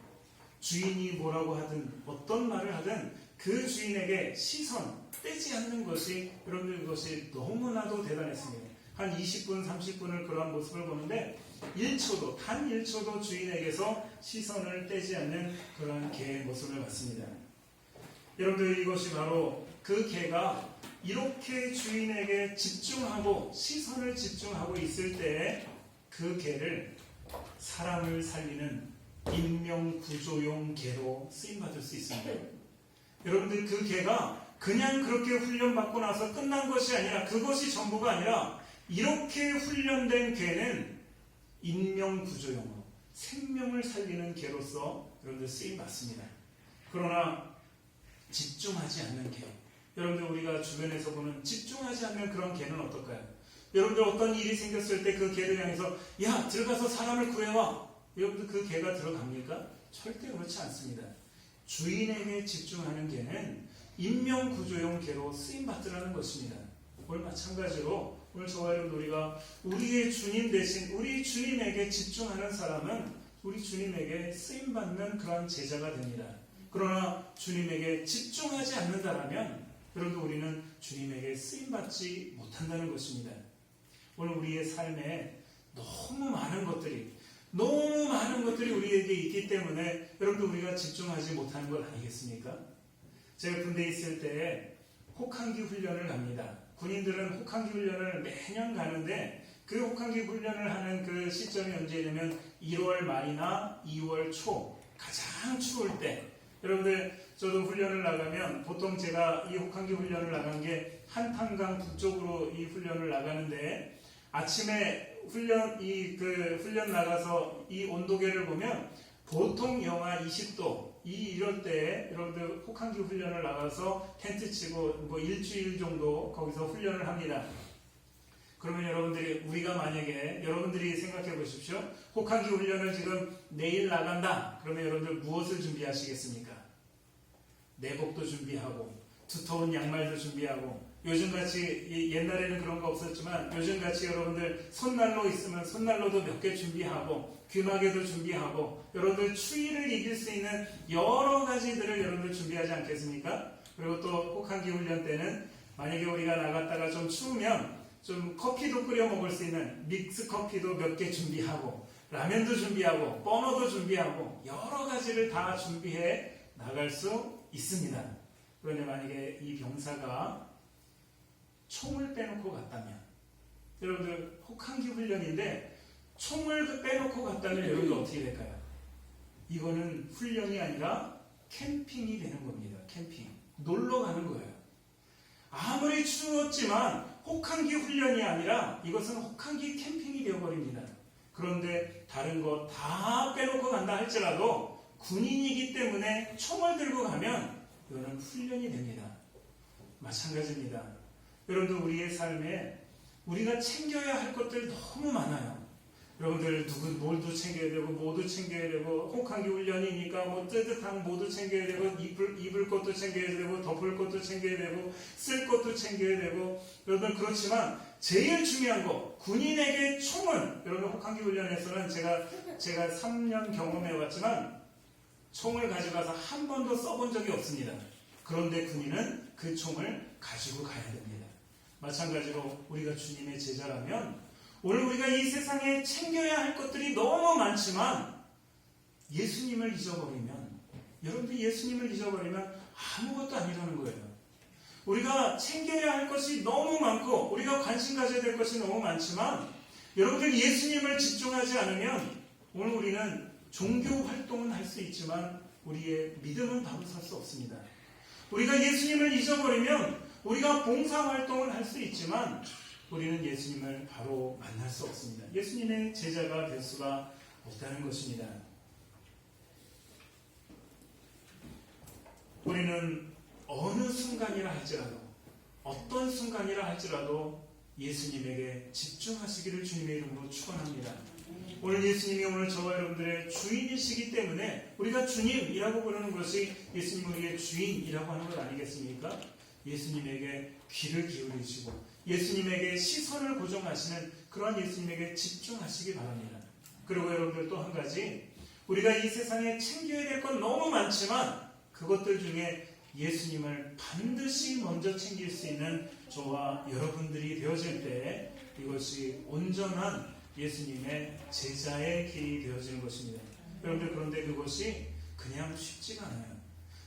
주인이 뭐라고 하든 어떤 말을 하든 그 주인에게 시선 떼지 않는 것이 여러분들 그것이 너무나도 대단했습니다. 한 20분, 30분을 그러한 모습을 보는데 단 1초도 주인에게서 시선을 떼지 않는 그러한 개의 모습을 봤습니다. 여러분들 이것이 바로 그 개가 이렇게 주인에게 집중하고 시선을 집중하고 있을 때에 그 개를 사람을 살리는 인명구조용 개로 쓰임받을 수 있습니다. 여러분들 그 개가 그냥 그렇게 훈련받고 나서 끝난 것이 아니라, 그것이 전부가 아니라 이렇게 훈련된 개는 인명구조용으로 생명을 살리는 개로서 여러분들 쓰임받습니다. 그러나 집중하지 않는 개, 여러분들 우리가 주변에서 보는 집중하지 않는 그런 개는 어떨까요? 여러분들 어떤 일이 생겼을 때 그 개를 향해서 야 들어가서 사람을 구해와, 여러분들 그 개가 들어갑니까? 절대 그렇지 않습니다. 주인에게 집중하는 개는 인명구조용 개로 쓰임받으라는 것입니다. 오늘 마찬가지로 오늘 저와 여러분 우리가 우리의 주님 대신 우리 주님에게 집중하는 사람은 우리 주님에게 쓰임받는 그런 제자가 됩니다. 그러나 주님에게 집중하지 않는다라면 여러분 우리는 주님에게 쓰임받지 못한다는 것입니다. 오늘 우리의 삶에 너무 많은 것들이 우리에게 있기 때문에 여러분들 우리가 집중하지 못하는 것 아니겠습니까? 제가 군대에 있을 때 혹한기 훈련을 갑니다. 군인들은 혹한기 훈련을 매년 가는데 그 혹한기 훈련을 하는 그 시점이 언제냐면 1월 말이나 2월 초 가장 추울 때, 여러분들 저도 훈련을 나가면 보통 제가 이 혹한기 훈련을 나간 게 한탄강 북쪽으로 이 훈련을 나가는데 아침에 훈련 나가서 이 온도계를 보면 보통 영하 20도 이럴 때 여러분들 혹한기 훈련을 나가서 텐트 치고 뭐 일주일 정도 거기서 훈련을 합니다. 그러면 우리가 만약에 여러분들이 생각해 보십시오. 혹한기 훈련을 지금 내일 나간다. 그러면 여러분들 무엇을 준비하시겠습니까? 내복도 준비하고 두터운 양말도 준비하고, 요즘같이 옛날에는 그런 거 없었지만 요즘같이 여러분들 손난로 있으면 손난로도 몇 개 준비하고 귀마개도 준비하고 여러분들 추위를 이길 수 있는 여러 가지들을 여러분들 준비하지 않겠습니까? 그리고 또 혹한기 훈련 때는 만약에 우리가 나갔다가 좀 추우면 좀 커피도 끓여 먹을 수 있는 믹스 커피도 몇 개 준비하고 라면도 준비하고 버너도 준비하고 여러 가지를 다 준비해 나갈 수 있습니다. 그런데 만약에 이 병사가 총을 빼놓고 갔다면, 여러분들 혹한기 훈련인데 총을 빼놓고 갔다면 여러분들 어떻게 될까요? 이거는 훈련이 아니라 캠핑이 되는 겁니다. 캠핑. 놀러 가는 거예요. 아무리 추웠지만 혹한기 훈련이 아니라 이것은 혹한기 캠핑이 되어버립니다. 그런데 다른 거 다 빼놓고 간다 할지라도 군인이기 때문에 총을 들고 가면 이거는 훈련이 됩니다. 마찬가지입니다. 여러분들 우리의 삶에 우리가 챙겨야 할 것들 너무 많아요. 여러분들 뭘도 챙겨야 되고 뭐도 챙겨야 되고 혹한기 훈련이니까 뭐 뜨뜻한 뭐도 챙겨야 되고 입을 것도 챙겨야 되고 덮을 것도 챙겨야 되고 쓸 것도 챙겨야 되고 여러분 그렇지만 제일 중요한 거 군인에게 총은 여러분 혹한기 훈련에서는 제가 3년 경험해 왔지만 총을 가져가서 한 번도 써본 적이 없습니다. 그런데 군인은 그 총을 가지고 가야 됩니다. 마찬가지로 우리가 주님의 제자라면 오늘 우리가 이 세상에 챙겨야 할 것들이 너무 많지만 예수님을 잊어버리면 여러분들이 예수님을 잊어버리면 아무것도 아니라는 거예요. 우리가 챙겨야 할 것이 너무 많고 우리가 관심 가져야 될 것이 너무 많지만 여러분들 예수님을 집중하지 않으면 오늘 우리는 종교 활동은 할 수 있지만 우리의 믿음은 바로 설 수 없습니다. 우리가 예수님을 잊어버리면 우리가 봉사활동은 할 수 있지만 우리는 예수님을 바로 만날 수 없습니다. 예수님의 제자가 될 수가 없다는 것입니다. 우리는 어느 순간이라 할지라도 어떤 순간이라 할지라도 예수님에게 집중하시기를 주님의 이름으로 축원합니다. 오늘 예수님이 오늘 저와 여러분들의 주인이시기 때문에 우리가 주님이라고 부르는 것이 예수님 우리의 주인이라고 하는 것 아니겠습니까? 예수님에게 귀를 기울이시고 예수님에게 시선을 고정하시는 그런 예수님에게 집중하시기 바랍니다. 그리고 여러분들 또 한 가지 우리가 이 세상에 챙겨야 될 건 너무 많지만 그것들 중에 예수님을 반드시 먼저 챙길 수 있는 저와 여러분들이 되어질 때 이것이 온전한 예수님의 제자의 길이 되어지는 것입니다. 여러분들 그런데 그것이 그냥 쉽지가 않아요.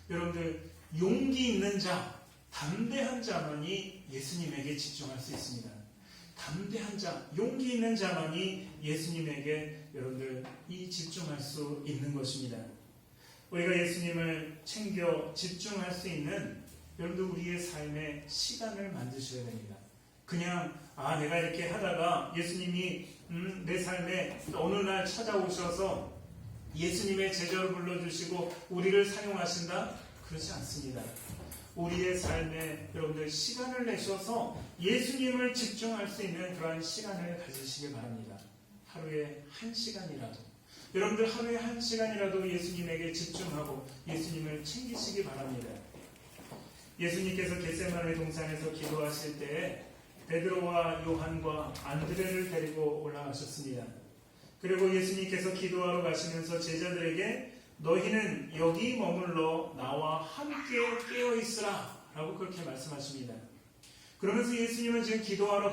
여러분들 용기 있는 자 담대한 자만이 예수님에게 집중할 수 있습니다. 담대한 자, 용기 있는 자만이 예수님에게 여러분들 집중할 수 있는 것입니다. 우리가 예수님을 챙겨 집중할 수 있는 여러분들 우리의 삶에 시간을 만드셔야 됩니다. 그냥 내가 이렇게 하다가 예수님이 내 삶에 어느 날 찾아오셔서 예수님의 제자로 불러주시고 우리를 사용하신다? 그렇지 않습니다. 우리의 삶에 여러분들 시간을 내셔서 예수님을 집중할 수 있는 그러한 시간을 가지시기 바랍니다. 하루에 1시간이라도 여러분들 하루에 1시간이라도 예수님에게 집중하고 예수님을 챙기시기 바랍니다. 예수님께서 겟세마네 동산에서 기도하실 때에 베드로와 요한과 안드레를 데리고 올라가셨습니다. 그리고 예수님께서 기도하러 가시면서 제자들에게 너희는 여기 머물러 나와 함께 깨어있으라 라고 그렇게 말씀하십니다. 그러면서 예수님은 지금 기도하러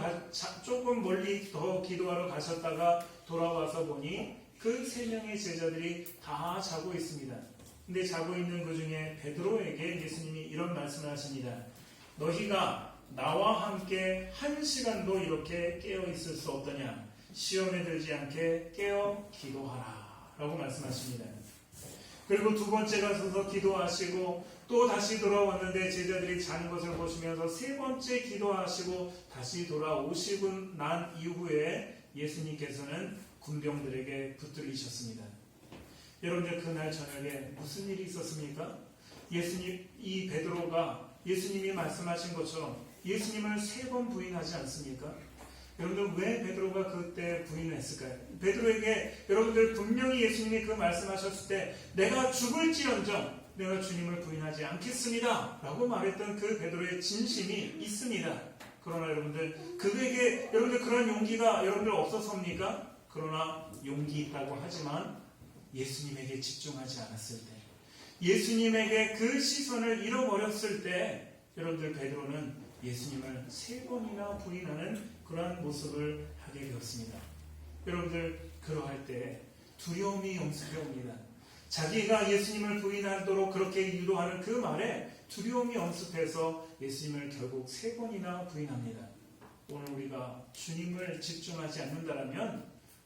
조금 멀리 더 기도하러 가셨다가 돌아와서 보니 그 3명의 제자들이 다 자고 있습니다. 근데 자고 있는 그 중에 베드로에게 예수님이 이런 말씀을 하십니다. 너희가 나와 함께 1시간도 이렇게 깨어있을 수 없더냐? 시험에 들지 않게 깨어 기도하라 라고 말씀하십니다. 그리고 두 번째가 서서 기도하시고 또 다시 돌아왔는데 제자들이 자는 것을 보시면서 3번째 기도하시고 다시 돌아오시고 난 이후에 예수님께서는 군병들에게 붙들리셨습니다. 여러분들 그날 저녁에 무슨 일이 있었습니까? 이 베드로가 예수님이 말씀하신 것처럼 예수님을 3번 부인하지 않습니까? 여러분들 왜 베드로가 그때 부인을 했을까요? 베드로에게 여러분들 분명히 예수님이 그 말씀하셨을 때 내가 죽을지언정 내가 주님을 부인하지 않겠습니다 라고 말했던 그 베드로의 진심이 있습니다. 그러나 여러분들 그에게 여러분들 그런 용기가 여러분들 없어서입니까? 그러나 용기 있다고 하지만 예수님에게 집중하지 않았을 때 예수님에게 그 시선을 잃어버렸을 때 여러분들 베드로는 예수님을 3번이나 부인하는 그러한 모습을 하게 되었습니다. 여러분들 그러할 때 두려움이 엄습해 옵니다. 자기가 예수님을 부인하도록 그렇게 유도하는 그 말에 두려움이 엄습해서 예수님을 결국 3번이나 부인합니다. 오늘 우리가 주님을 집중하지 않는다면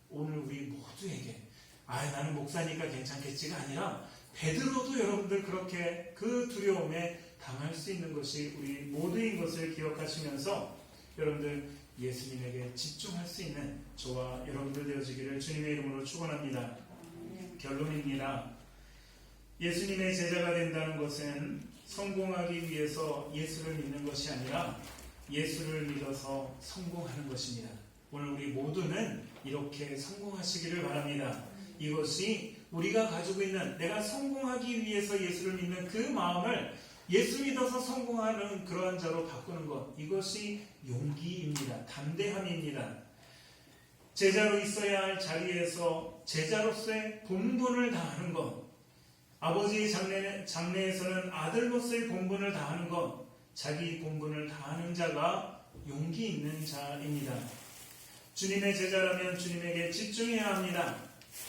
오늘 우리 모두에게 나는 목사니까 괜찮겠지가 아니라 베드로도 여러분들 그렇게 그 두려움에 당할 수 있는 것이 우리 모두인 것을 기억하시면서 여러분들 예수님에게 집중할 수 있는 저와 여러분들 되어지기를 주님의 이름으로 축원합니다. 결론입니다. 예수님의 제자가 된다는 것은 성공하기 위해서 예수를 믿는 것이 아니라 예수를 믿어서 성공하는 것입니다. 오늘 우리 모두는 이렇게 성공하시기를 바랍니다. 이것이 우리가 가지고 있는 내가 성공하기 위해서 예수를 믿는 그 마음을 예수 믿어서 성공하는 그러한 자로 바꾸는 것, 이것이 용기입니다. 담대함입니다. 제자로 있어야 할 자리에서 제자로서의 본분을 다하는 것, 아버지의 장래에서는 아들로서의 본분을 다하는 것, 자기 본분을 다하는 자가 용기 있는 자입니다. 주님의 제자라면 주님에게 집중해야 합니다.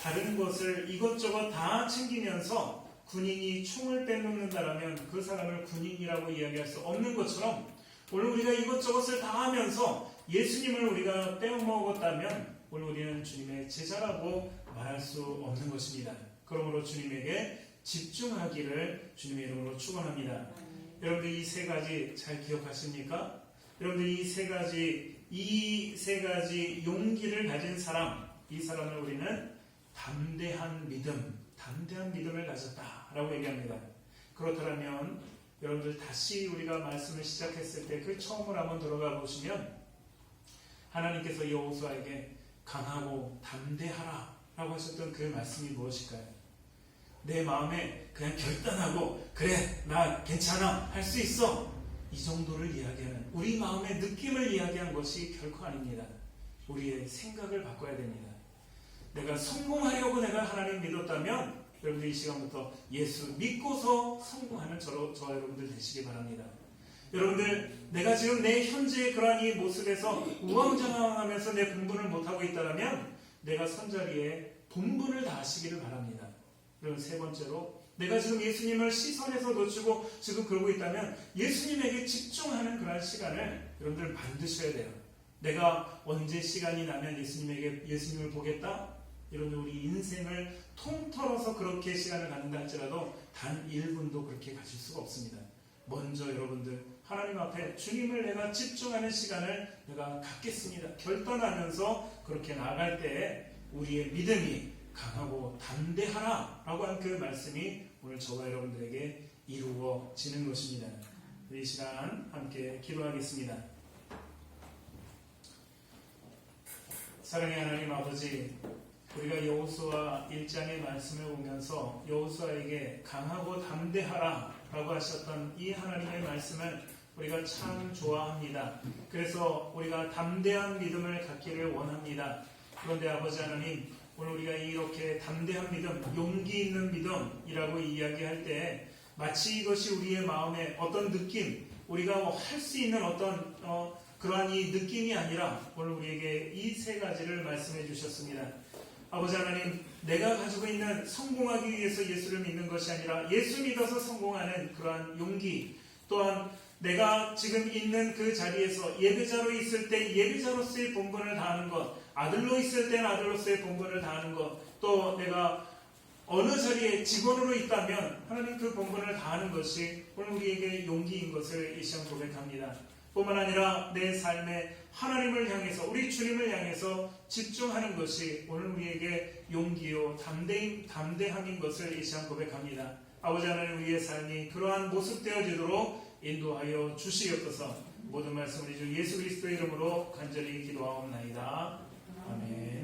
다른 것을 이것저것 다 챙기면서 군인이 총을 빼놓는다라면 그 사람을 군인이라고 이야기할 수 없는 것처럼 오늘 우리가 이것저것을 다 하면서 예수님을 우리가 빼먹었다면 오늘 우리는 주님의 제자라고 말할 수 없는 것입니다. 그러므로 주님에게 집중하기를 주님의 이름으로 축원합니다. 여러분들 이 세 가지 잘 기억하십니까? 여러분들 이 세 가지 용기를 가진 사람, 이 사람을 우리는 담대한 믿음을 가졌다라고 얘기합니다. 그렇다면 여러분들 다시 우리가 말씀을 시작했을 때 그 처음을 한번 들어가 보시면 하나님께서 여호수아에게 강하고 담대하라 라고 하셨던 그 말씀이 무엇일까요? 내 마음에 그냥 결단하고 그래 나 괜찮아 할 수 있어 이 정도를 이야기하는 우리 마음의 느낌을 이야기한 것이 결코 아닙니다. 우리의 생각을 바꿔야 됩니다. 내가 성공하려고 내가 하나님 믿었다면 여러분들 이 시간부터 예수 믿고서 성공하는 저와 여러분들 되시기 바랍니다. 여러분들 내가 지금 내 현재의 그러한 이 모습에서 우왕좌왕하면서 내 본분을 못하고 있다면 내가 선자리에 본분을 다하시기를 바랍니다. 그리고 세 번째로 내가 지금 예수님을 시선에서 놓치고 지금 그러고 있다면 예수님에게 집중하는 그런 시간을 여러분들 만드셔야 돼요. 내가 언제 시간이 나면 예수님을 보겠다? 여러분들 우리 인생을 통틀어서 그렇게 시간을 갖는다 할지라도 단 1분도 그렇게 가질 수가 없습니다. 먼저 여러분들 하나님 앞에 주님을 내가 집중하는 시간을 내가 갖겠습니다. 결단하면서 그렇게 나아갈 때에 우리의 믿음이 강하고 담대하라 라고 한 그 말씀이 오늘 저와 여러분들에게 이루어지는 것입니다. 이 시간 함께 기도하겠습니다. 사랑의 하나님 아버지, 우리가 여호수아 1장의 말씀을 보면서 여호수아에게 강하고 담대하라 라고 하셨던 이 하나님의 말씀을 우리가 참 좋아합니다. 그래서 우리가 담대한 믿음을 갖기를 원합니다. 그런데 아버지 하나님, 오늘 우리가 이렇게 담대한 믿음, 용기 있는 믿음이라고 이야기할 때 마치 이것이 우리의 마음에 어떤 느낌, 우리가 할 수 있는 어떤 그러한 이 느낌이 아니라 오늘 우리에게 이 세 가지를 말씀해 주셨습니다. 아버지 하나님, 내가 가지고 있는 성공하기 위해서 예수를 믿는 것이 아니라 예수 믿어서 성공하는 그러한 용기, 또한 내가 지금 있는 그 자리에서 예배자로 있을 때 예배자로서의 본분을 다하는 것, 아들로 있을 때는 아들로서의 본분을 다하는 것, 또 내가 어느 자리에 직원으로 있다면 하나님 그 본분을 다하는 것이 오늘 우리에게 용기인 것을 이 시간 고백합니다. 뿐만 아니라 내 삶에 하나님을 향해서 우리 주님을 향해서 집중하는 것이 오늘 우리에게 용기요 담대함인 것을 이 시간 고백합니다. 아버지 하나님, 우리의 삶이 그러한 모습 되어지도록 인도하여 주시옵소서. 모든 말씀 우리 주 예수 그리스도의 이름으로 간절히 기도하옵나이다. 아멘.